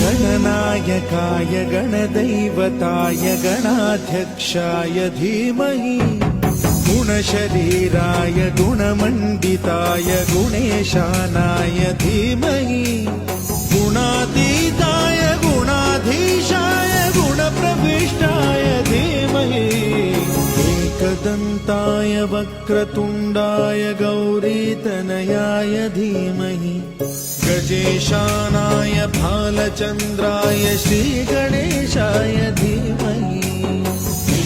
गणनायकाय गणदैवताय गणाध्यक्षाय धीमहि गुणशरीराय गुणमण्डिताय गुणेशानाय धीमहि गुणातीताय गुणाधीशाय गुणप्रविष्टाय धीमहि एकदन्ताय वक्रतुण्डाय गौरीतनयाय धीमहि गजेशानाय भालचन्द्राय श्रीगणेशाय धीमहि